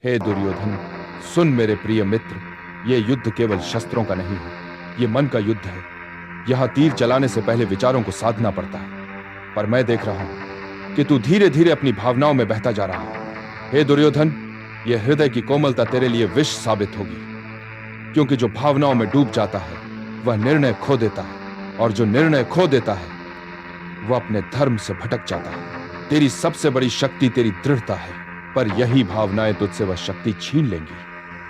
हे दुर्योधन, सुन मेरे प्रिय मित्र, ये युद्ध केवल शस्त्रों का नहीं है, ये मन का युद्ध है। यहां तीर चलाने से पहले विचारों को साधना पड़ता है। पर मैं देख रहा हूं कि तू धीरे धीरे अपनी भावनाओं में बहता जा रहा है। हे दुर्योधन, ये हृदय की कोमलता तेरे लिए विष साबित होगी, क्योंकि जो भावनाओं में डूब जाता है वह निर्णय खो देता है, और जो निर्णय खो देता है वह अपने धर्म से भटक जाता है। तेरी सबसे बड़ी शक्ति तेरी दृढ़ता है, पर यही भावनाएं तुझसे वह शक्ति छीन लेंगी।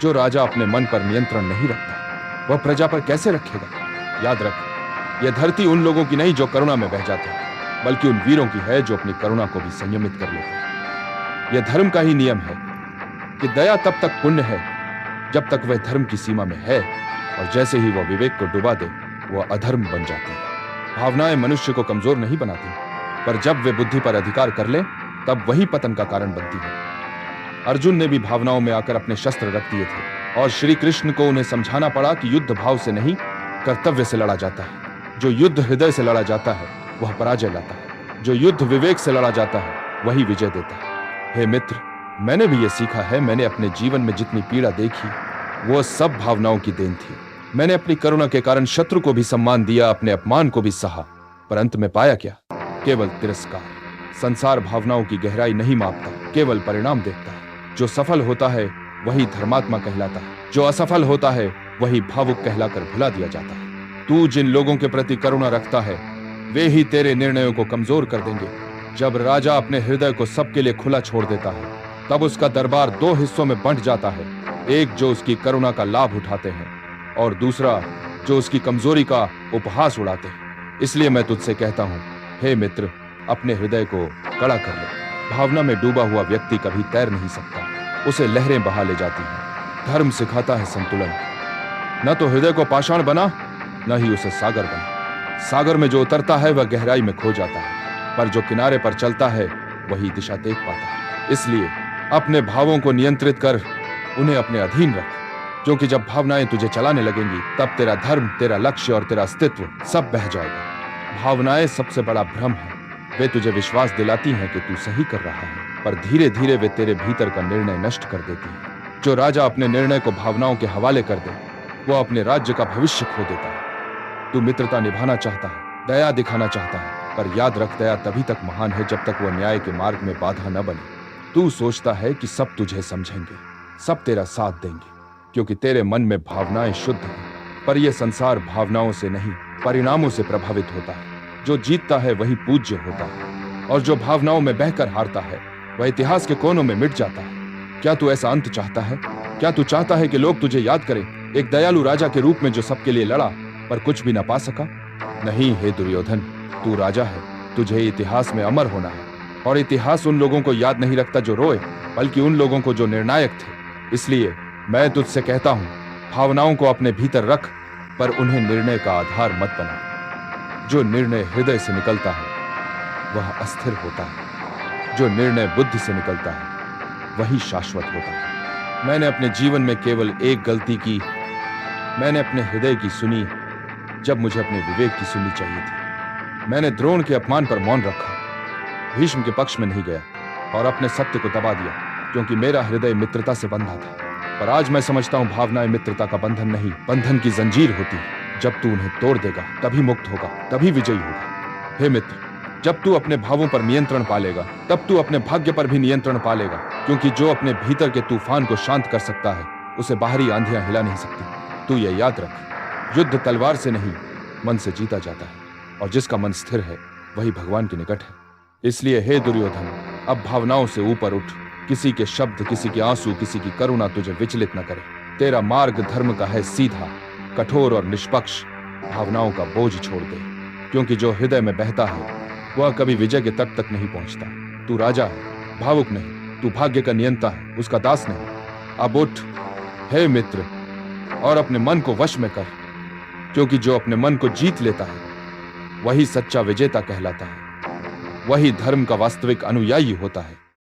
जो राजा अपने मन पर नियंत्रण नहीं रखता, वह प्रजा पर कैसे रखेगा? याद रख, यह धरती उन लोगों की नहीं जो करुणा में बह जाते हैं, बल्कि उन वीरों की है जो अपनी करुणा को भी संयमित कर लेते हैं। यह धर्म का ही नियम है कि दया तब तक पुण्य है जब तक वह धर्म की सीमा में है, और जैसे ही वह विवेक को डुबा दे, वह अधर्म बन जाती है। भावनाएं मनुष्य को कमजोर नहीं बनाती, पर जब वे बुद्धि पर अधिकार कर ले, तब वही पतन का कारण बनती है। अर्जुन ने भी भावनाओं में आकर अपने शस्त्र रख दिए थे, और श्री कृष्ण को उन्हें समझाना पड़ा कि युद्ध भाव से नहीं, कर्तव्य से लड़ा जाता है। जो युद्ध हृदय से लड़ा जाता है वह पराजय लाता है, जो युद्ध विवेक से लड़ा जाता है वही विजय देता है। हे मित्र, मैंने भी यह सीखा है। मैंने अपने जीवन में जितनी पीड़ा देखी, वो सब भावनाओं की देन थी। मैंने अपनी करुणा के कारण शत्रु को भी सम्मान दिया, अपने अपमान को भी सहा, पर अंत में पाया क्या? केवल तिरस्कार। संसार भावनाओं की गहराई नहीं मापता, केवल परिणाम देखता है। जो सफल होता है वही धर्मात्मा कहलाता है, जो असफल होता है वही भावुक कहलाकर भुला दिया जाता है। तू जिन लोगों के प्रति करुणा रखता है, वे ही तेरे निर्णयों को कमजोर कर देंगे। जब राजा अपने हृदय को सबके लिए खुला छोड़ देता है, तब उसका दरबार दो हिस्सों में बंट जाता है। एक जो उसकी करुणा का लाभ उठाते हैं, और दूसरा जो उसकी कमजोरी का उपहास उड़ाते हैं। इसलिए मैं तुझसे कहता हूं, हे मित्र, अपने हृदय को कड़ा कर ले। भावना में डूबा हुआ व्यक्ति कभी तैर नहीं सकता, उसे लहरें बहा ले जाती हैं। धर्म सिखाता है संतुलन। न तो हृदय को पाषाण बना, न ही उसे सागर बना। सागर में जो उतरता है वह गहराई में खो जाता है, पर जो किनारे पर चलता है वही दिशा देख पाता है। इसलिए अपने भावों को नियंत्रित कर, उन्हें अपने अधीन रख, क्योंकि जब भावनाएं तुझे चलाने लगेंगी, तब तेरा धर्म, तेरा लक्ष्य और तेरा अस्तित्व सब बह जाएगा। भावनाएं सबसे बड़ा भ्रम है। वे तुझे विश्वास दिलाती हैं कि तू सही कर रहा है, पर धीरे धीरे वे तेरे भीतर का निर्णय नष्ट कर देती हैं। जो राजा अपने निर्णय को भावनाओं के हवाले कर दे, वो अपने राज्य का भविष्य खो देता है। तू मित्रता निभाना चाहता है, दया दिखाना चाहता है, पर याद रख, दया तभी तक महान है जब तक वह न्याय के मार्ग में बाधा न बने। तू सोचता है कि सब तुझे समझेंगे, सब तेरा साथ देंगे, क्योंकि तेरे मन में भावनाएं शुद्ध हैं, पर यह संसार भावनाओं से नहीं, परिणामों से प्रभावित होता है। जो जीतता है वही पूज्य होता है, और जो भावनाओं में बहकर हारता है वह इतिहास के कोनों में मिट जाता है। क्या तू ऐसा अंत चाहता है? क्या तू चाहता है कि लोग तुझे याद करें एक दयालु राजा के रूप में जो सबके लिए लड़ा, पर कुछ भी न पा सका? नहीं हे दुर्योधन, तू राजा है, तुझे इतिहास में अमर होना है, और इतिहास उन लोगों को याद नहीं रखता जो रोए, बल्कि उन लोगों को जो निर्णायक थे। इसलिए मैं तुझसे कहता हूं, भावनाओं को अपने भीतर रख, पर उन्हें निर्णय का आधार मत बना। जो निर्णय हृदय से निकलता है वह अस्थिर होता है, जो निर्णय बुद्धि से निकलता है वही शाश्वत होता है। मैंने अपने जीवन में केवल एक गलती की। मैंने अपने हृदय की सुनी जब मुझे अपने विवेक की सुननी चाहिए थी। मैंने द्रोण के अपमान पर मौन रखा, भीष्म के पक्ष में नहीं गया, और अपने सत्य को दबा दिया, क्योंकि मेरा हृदय मित्रता से बंधा था। पर आज मैं समझता हूं, भावनाएं मित्रता का बंधन नहीं, बंधन की जंजीर होती है। जब तू उन्हें तोड़ देगा, तभी मुक्त होगा, तभी विजयी होगा। हे मित्र, जब तू अपने भावों पर नियंत्रण पालेगा, तब तू अपने भाग्य पर भी नियंत्रण पालेगा, क्योंकि जो अपने भीतर के तूफान को शांत कर सकता है, उसे बाहरी आंधियां हिला नहीं सकती। तू ये याद रख, युद्ध तलवार से नहीं, मन से जीता जाता है, और जिसका मन स्थिर है वही भगवान के निकट है। इसलिए हे दुर्योधन, अब भावनाओं से ऊपर उठ। किसी के शब्द, किसी के आंसू, किसी की करुणा तुझे विचलित न करे। तेरा मार्ग धर्म का है सीधा, कठोर और निष्पक्ष। भावनाओं का बोझ छोड़ दे, क्योंकि जो हृदय में बहता है वह कभी विजय के तट तक नहीं पहुंचता। तू राजा है, भावुक नहीं। तू भाग्य का नियंता है, उसका दास नहीं। अब उठ हे मित्र, और अपने मन को वश में कर, क्योंकि जो अपने मन को जीत लेता है वही सच्चा विजेता कहलाता है, वही धर्म का वास्तविक अनुयायी होता है।